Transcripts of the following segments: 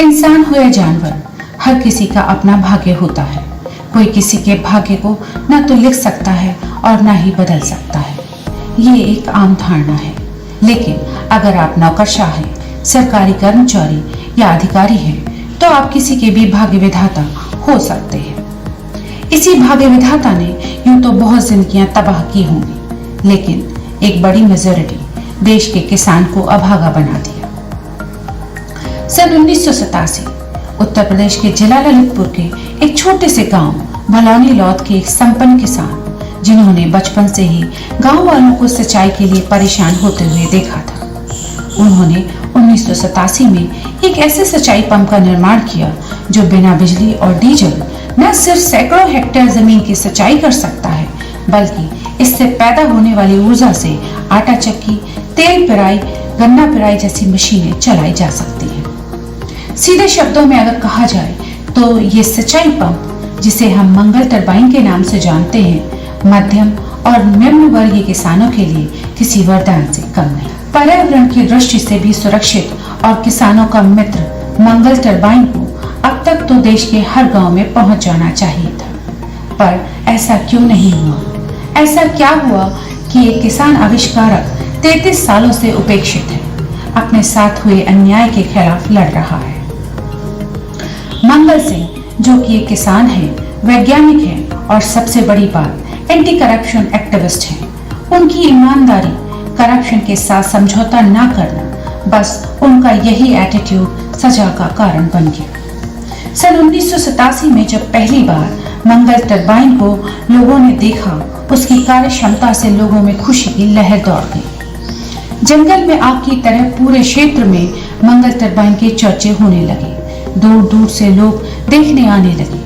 इंसान हो या जानवर, हर किसी का अपना भाग्य होता है। कोई किसी के भाग्य को न तो लिख सकता है और न ही बदल सकता है। ये एक आम धारणा है। लेकिन अगर आप नौकरशाह हैं, सरकारी कर्मचारी या अधिकारी हैं, तो आप किसी के भी भाग्य विधाता हो सकते हैं। इसी भाग्य विधाता ने यूं तो बहुत जिंदगियां तबाह की होंगी, लेकिन एक बड़ी मेजॉरिटी देश के किसान को अभागा बना दिया। सन 1987 उत्तर प्रदेश के जिला ललितपुर के एक छोटे से गांव भलौनी लौद के एक संपन्न किसान, जिन्होंने बचपन से ही गांव वालों को सिंचाई के लिए परेशान होते हुए देखा था, उन्होंने 1987 में एक ऐसे सिंचाई पंप का निर्माण किया जो बिना बिजली और डीजल न सिर्फ सैकड़ों हेक्टेयर जमीन की सिंचाई कर सकता है, बल्कि इससे पैदा होने वाली ऊर्जा से आटा चक्की, तेल पिराई, गन्ना पिराई जैसी मशीनें चलाई जा सकती हैं। सीधे शब्दों में अगर कहा जाए तो ये सिंचाई पंप, जिसे हम मंगल टरबाइन के नाम से जानते हैं, मध्यम और निम्न वर्गीय किसानों के लिए किसी वरदान से कम नहीं। पर्यावरण की दृष्टि से भी सुरक्षित और किसानों का मित्र मंगल टरबाइन को अब तक तो देश के हर गांव में पहुंच जाना चाहिए था, पर ऐसा क्यों नहीं हुआ? ऐसा क्या हुआ कि एक किसान आविष्कारक 33 सालों से उपेक्षित है, अपने साथ हुए अन्याय के खिलाफ लड़ रहा है? मंगल सिंह, जो कि एक किसान है, वैज्ञानिक है और सबसे बड़ी बात एंटी करप्शन एक्टिविस्ट है। उनकी ईमानदारी, करप्शन के साथ समझौता न करना, बस उनका यही एटीट्यूड सजा का कारण बन गया। सन 1987 में जब पहली बार मंगल टरबाइन को लोगों ने देखा, उसकी कार्य क्षमता से लोगों में खुशी की लहर दौड़ गई। जंगल में आग की तरह पूरे क्षेत्र में मंगल टरबाइन के चर्चे होने लगे। दूर दूर से लोग देखने आने लगे।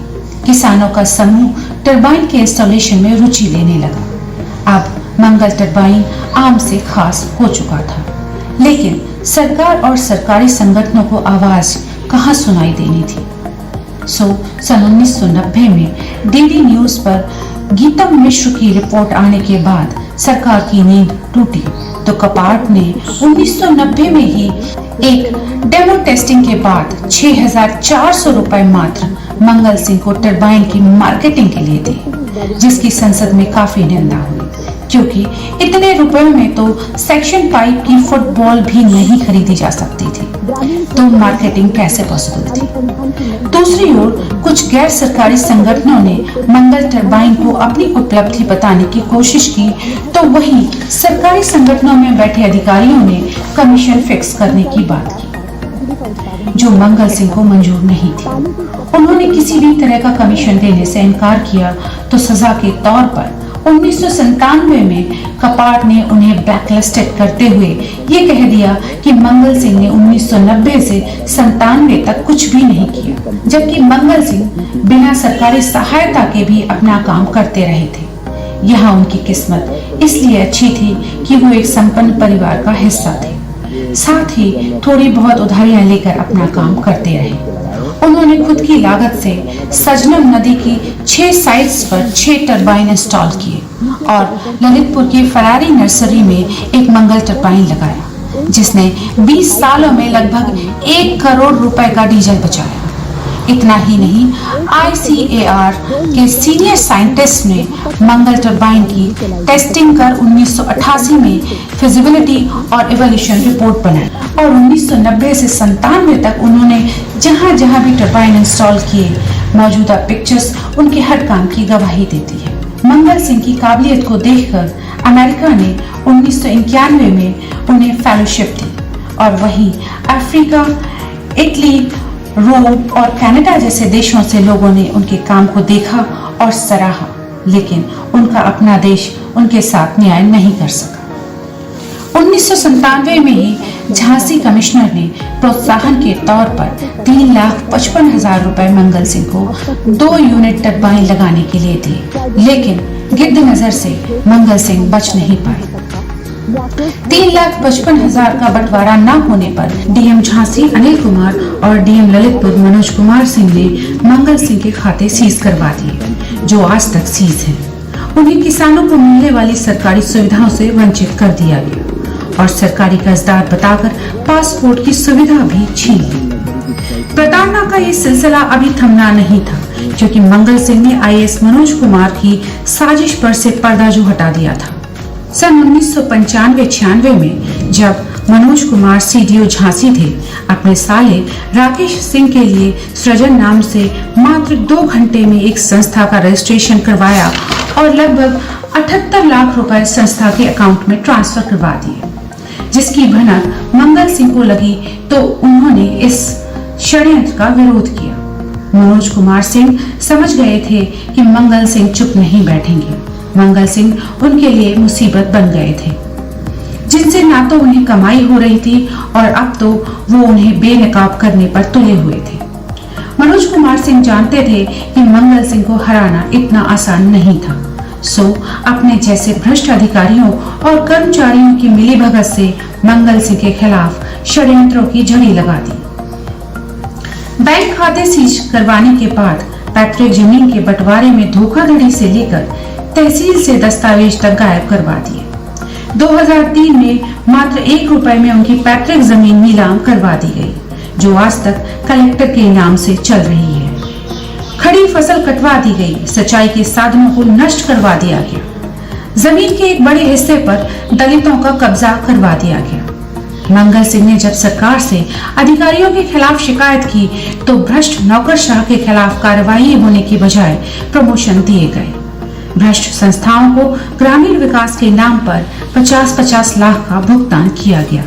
किसानों का समूह टरबाइन के इंस्टॉलेशन में रुचि लेने लगा। अब मंगल टरबाइन आम से खास हो चुका था, लेकिन सरकार और सरकारी संगठनों को आवाज कहां सुनाई देनी थी। सन 1990 में डीडी न्यूज पर गीतम मिश्र की रिपोर्ट आने के बाद सरकार की नींद टूटी तो कपार्ट ने 1990 में ही एक डेमो टेस्टिंग के बाद 6,400 रुपए मात्र मंगल सिंह को टरबाइन की मार्केटिंग के लिए दी, जिसकी संसद में काफी निंदा हुई, क्योंकि इतने रुपयों में तो सेक्शन पाइप की फुटबॉल भी नहीं खरीदी जा सकती थी, तो मार्केटिंग कैसे पॉसिबल थी? दूसरी ओर कुछ गैर सरकारी संगठनों ने मंगल टरबाइन को अपनी उपलब्धि बताने की कोशिश की, तो वहीं सरकारी संगठनों में बैठे अधिकारियों ने कमीशन फिक्स करने की बात की, जो मंगल सिंह को मंजूर नहीं थी। उन्होंने किसी भी तरह का कमीशन देने से इनकार किया, तो सजा के तौर पर 1997 में कपार्ट ने उन्हें ब्लैकलिस्टेड करते हुए ये कह दिया कि मंगल सिंह ने 1990 से 97 तक कुछ भी नहीं किया, जबकि मंगल सिंह बिना सरकारी सहायता के भी अपना काम करते रहे थे। यहाँ उनकी किस्मत इसलिए अच्छी थी कि वो एक संपन्न परिवार का हिस्सा थे, साथ ही थोड़ी बहुत उधारियां लेकर अपना काम करते रहे। उन्होंने खुद की लागत से सजनम नदी की 6 साइट्स पर 6 टरबाइन इंस्टॉल किए और ललितपुर की फरारी नर्सरी में एक मंगल टरबाइन लगाया, जिसने 20 सालों में लगभग 1 करोड़ रुपए का डीजल बचाया। इतना ही नहीं, ICAR के सीनियर साइंटिस्ट ने मंगल टरबाइन की टेस्टिंग कर 1988 में फिजिबिलिटी और इवोल्यूशन रिपोर्ट बनाई और 1990 से 97 तक उन्होंने जहां जहां भी टरबाइन इंस्टॉल किए, मौजूदा पिक्चर्स उनके हर काम की गवाही देती है। मंगल सिंह की काबिलियत को देखकर अमेरिका ने 1991 में उन्हें फेलोशिप दी और वहीं अफ्रीका, इटली, रोम और कनाडा जैसे देशों से लोगों ने उनके काम को देखा और सराहा, लेकिन उनका अपना देश उनके साथ न्याय नहीं कर सका। 1997 में ही झांसी कमिश्नर ने प्रोत्साहन के तौर पर 3,55,000 रुपए मंगल सिंह को 2 यूनिट टरबाइन लगाने के लिए दिए, लेकिन गिद्ध नजर से मंगल सिंह बच नहीं पाए। 3,55,000 का बंटवारा न होने पर डीएम झांसी अनिल कुमार और डीएम ललितपुर मनोज कुमार सिंह ने मंगल सिंह के खाते सीज करवा दिए, जो आज तक सीज हैं। उन्हें किसानों को मिलने वाली सरकारी सुविधाओं से वंचित कर दिया गया और सरकारी कर्जदार बताकर पासपोर्ट की सुविधा भी छीन ली। प्रताड़ना का ये सिलसिला अभी थमना नहीं था, क्योंकि मंगल सिंह ने आईएएस मनोज कुमार की साजिश पर से पर्दा जो हटा दिया था। सन 1995-96 में जब मनोज कुमार सीडीओ झांसी थे, अपने साले राकेश सिंह के लिए सृजन नाम से मात्र 2 घंटे में एक संस्था का रजिस्ट्रेशन करवाया और लगभग 78 लाख रुपए संस्था के अकाउंट में ट्रांसफर करवा दिए। जिसकी भनक मंगल सिंह को लगी तो उन्होंने इस षड्यंत्र का विरोध किया। मनोज कुमार सिंह समझ गए थे कि मंगल सिंह चुप नहीं बैठेंगे। मंगल सिंह उनके लिए मुसीबत बन गए थे, जिनसे ना तो उन्हें कमाई हो रही थी और अब तो वो उन्हें बेनकाब करने पर तुले हुए थे। मनोज कुमार सिंह जानते थे कि मंगल सिंह को हराना इतना आसान नहीं था, सो अपने जैसे भ्रष्ट अधिकारियों और कर्मचारियों की मिलीभगत से मंगल सिंह के खिलाफ षड्यंत्रों की झड़ी लगा दी। बैंक खाते सीज करवाने के बाद पैतृक जमीन के बंटवारे में धोखाधड़ी से लेकर तहसील से दस्तावेज तक गायब करवा दिए। 2003 में मात्र 1 रुपए में उनकी पैतृक जमीन नीलाम करवा दी गई, जो आज तक कलेक्टर के नाम से चल रही है। खड़ी फसल कटवा दी गई, सिंचाई के साधनों को नष्ट करवा दिया गया। जमीन के एक बड़े हिस्से पर दलितों का कब्जा करवा दिया गया। मंगल सिंह ने जब सरकार से अधिकारियों के खिलाफ शिकायत की तो भ्रष्ट नौकरशाह के खिलाफ कार्रवाई होने की बजाय प्रमोशन दिए गए। भ्रष्ट संस्थाओं को ग्रामीण विकास के नाम पर 50-50 लाख का भुगतान किया गया।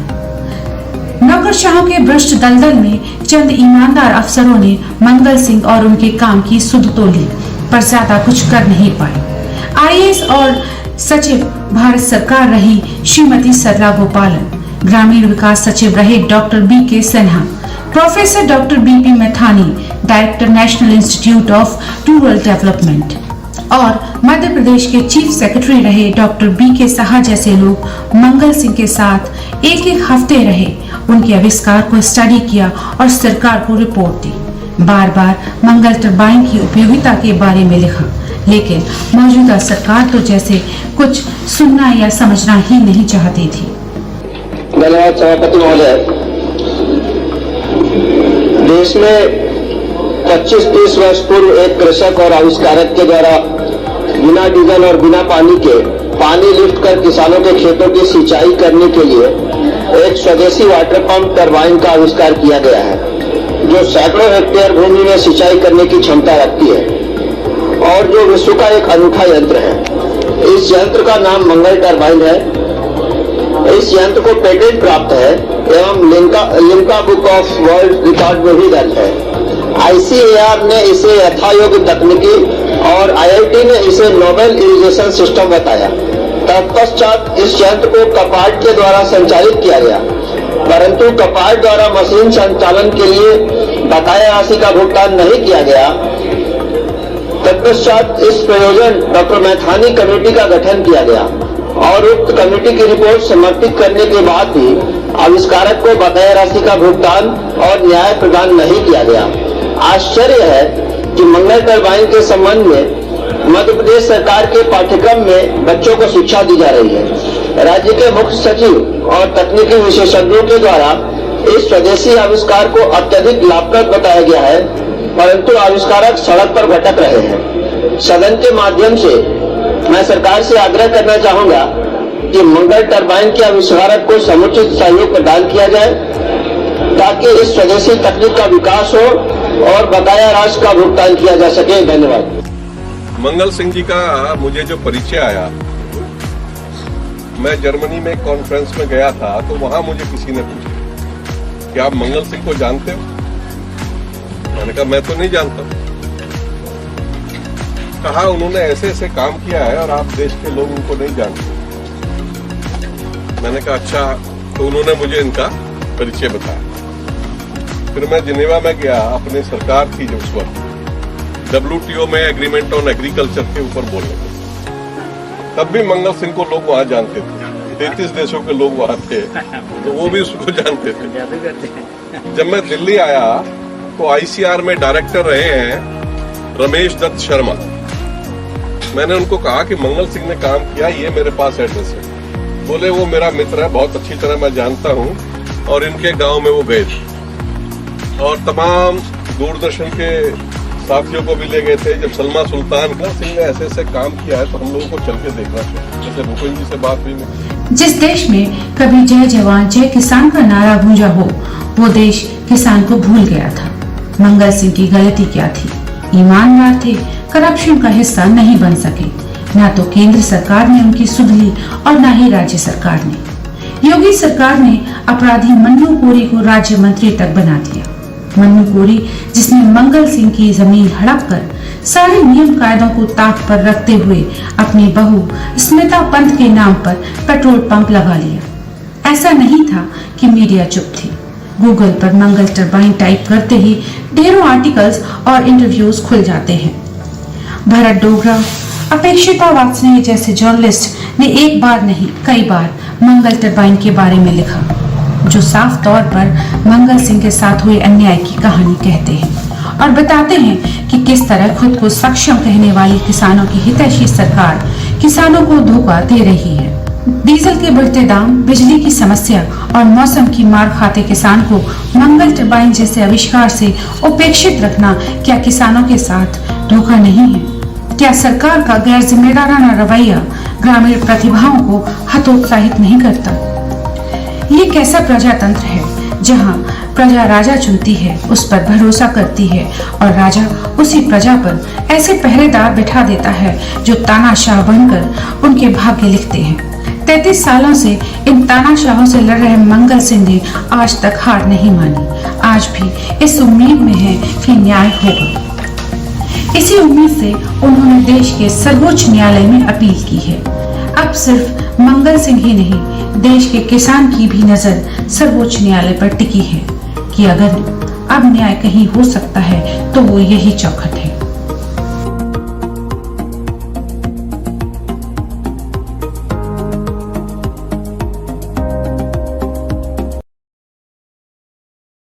नौकरशाहों के भ्रष्ट दलदल में चंद ईमानदार अफसरों ने मंगल सिंह और उनके काम की सुध तो ली, पर ज्यादा कुछ कर नहीं पाए। आईएएस और सचिव भारत सरकार रही श्रीमती सरला गोपालन, ग्रामीण विकास सचिव रहे doctor B K Sinha, professor doctor B P Maithani, director National Institute of Rural Development, और मध्य प्रदेश के चीफ सेक्रेटरी रहे डॉक्टर बीके साहा जैसे लोग मंगल सिंह के साथ एक हफ्ते रहे, उनके आविष्कार को स्टडी किया और सरकार को रिपोर्ट दी। बार बार मंगल टरबाइन की उपयोगिता के बारे में लिखा, लेकिन मौजूदा सरकार तो जैसे कुछ सुनना या समझना ही नहीं चाहती थी। धन्यवाद सभापति महोदय। देश में 25-30 वर्ष पूर्व एक कृषक और आविष्कारक के द्वारा बिना डीजल और बिना पानी के पानी लिफ्ट कर किसानों के खेतों की सिंचाई करने के लिए एक स्वदेशी वाटर पंप टरबाइन का आविष्कार किया गया है, जो सैकड़ों हेक्टेयर भूमि में सिंचाई करने की क्षमता रखती है और जो विश्व का एक अनूठा यंत्र है। इस यंत्र का नाम मंगल टरबाइन है। इस यंत्र को पेटेंट प्राप्त है एवं Limca book of world record में भी दर्ज है। ICAR ने इसे यथायोग्य तकनीकी और IIT ने इसे नोबेल इरिगेशन सिस्टम बताया। तत्पश्चात इस यंत्र को कपाट के द्वारा संचालित किया गया, परंतु कपाट द्वारा मशीन संचालन के लिए बकाया राशि का भुगतान नहीं किया गया। तत्पश्चात इस प्रयोजन डॉक्टर मैथानी कमेटी का गठन किया गया और उक्त कमेटी की रिपोर्ट समर्पित करने के बाद भी आविष्कारक को बकाया राशि का भुगतान और न्याय प्रदान नहीं किया गया। आश्चर्य है कि मंगल टरबाइन के संबंध में मध्य प्रदेश सरकार के पाठ्यक्रम में बच्चों को शिक्षा दी जा रही है। राज्य के मुख्य सचिव और तकनीकी विशेषज्ञों के द्वारा इस स्वदेशी आविष्कार को अत्यधिक लाभप्रद बताया गया है, परंतु आविष्कारक सड़क पर भटक रहे हैं। सदन के माध्यम से मैं सरकार से आग्रह करना चाहूंगा कि मंगल टरबाइन के आविष्कारक को समुचित सहयोग प्रदान किया जाए ताकि इस स्वदेशी तकनीक का विकास हो और बकाया राशि का भुगतान किया जा सके। धन्यवाद। मंगल सिंह जी का मुझे जो परिचय आया, मैं जर्मनी में कॉन्फ्रेंस में गया था तो वहां मुझे किसी ने पूछा कि आप मंगल सिंह को जानते हो? मैंने कहा मैं तो नहीं जानता। कहा उन्होंने ऐसे ऐसे काम किया है और आप देश के लोग उनको नहीं जानते। मैंने कहा अच्छा, तो उन्होंने मुझे इनका परिचय बताया। फिर मैं जिनेवा में गया, अपनी सरकार थी जो उस वक्त WTO में एग्रीमेंट ऑन एग्रीकल्चर के ऊपर बोलने थे, तब भी मंगल सिंह को लोग वहां जानते थे। 33 देशों के लोग वहां थे तो वो भी उसको जानते थे। जब मैं दिल्ली आया तो ICR में डायरेक्टर रहे हैं रमेश दत्त शर्मा। मैंने उनको कहा कि मंगल सिंह ने काम किया, ये मेरे पास एड्रेस है। बोले वो मेरा मित्र है, बहुत अच्छी तरह मैं जानता हूं और इनके गांव में वो गए थे। और तमाम दूरदर्शन के साथियों को भी ले गए थे। जब सलमा सुल्तान सिंह ने ऐसे ऐसे काम किया है तो हम लोगों को चल के देखना चाहिए। जैसे भूपेंद्र जी से बात हुई मेरी। जिस देश में कभी जय जवान जय किसान का नारा गूंजा हो, वो देश किसान को भूल गया था। मंगल सिंह की गलती क्या थी? ईमानदार थे, करप्शन का हिस्सा नहीं बन सके। ना तो केंद्र सरकार ने उनकी सुध ली और ना ही राज्य सरकार ने। योगी सरकार ने अपराधी मन्नू कोरी को राज्य मंत्री तक बना दिया। मन्नू कोरी, जिसने मंगल सिंह की जमीन हड़प कर सारे नियम कायदों को ताक पर रखते हुए अपनी बहू स्मिता पंत के नाम पर पेट्रोल पंप लगा लिया। ऐसा नहीं था कि मीडिया चुप थी। गूगल पर मंगल टरबाइन टाइप करते ही ढेरों आर्टिकल्स और इंटरव्यूज खुल जाते हैं। भरत डोगरा, अपेक्षिता वात्सल्य जैसे जर्नलिस्ट ने एक बार नहीं कई बार मंगल टरबाइन के बारे में लिखा, जो साफ तौर पर मंगल सिंह के साथ हुए अन्याय की कहानी कहते हैं और बताते हैं कि किस तरह खुद को सक्षम कहने वाली किसानों की हितैषी सरकार किसानों को धोखा दे रही है। डीजल के बढ़ते दाम, बिजली की समस्या और मौसम की मार खाते किसान को मंगल टरबाइन जैसे आविष्कार से उपेक्षित रखना क्या किसानों के साथ धोखा नहीं है? क्या सरकार का गैर जिम्मेदाराना रवैया ग्रामीण प्रतिभाओं को हतोत्साहित नहीं करता? ये कैसा प्रजातंत्र है जहां प्रजा राजा चुनती है, उस पर भरोसा करती है और राजा उसी प्रजा पर ऐसे पहरेदार बिठा देता है जो तानाशाह बनकर उनके भाग्य लिखते हैं। 33 सालों से इन तानाशाहों से लड़ रहे मंगल सिंह ने आज तक हार नहीं मानी। आज भी इस उम्मीद में है कि न्याय होगा। इसी उम्मीद से उन्होंने देश के सर्वोच्च न्यायालय में अपील की है। अब सिर्फ मंगल सिंह ही नहीं, देश के किसान की भी नजर सर्वोच्च न्यायालय पर टिकी है कि अगर अब न्याय कहीं हो सकता है तो वो यही चौखट है।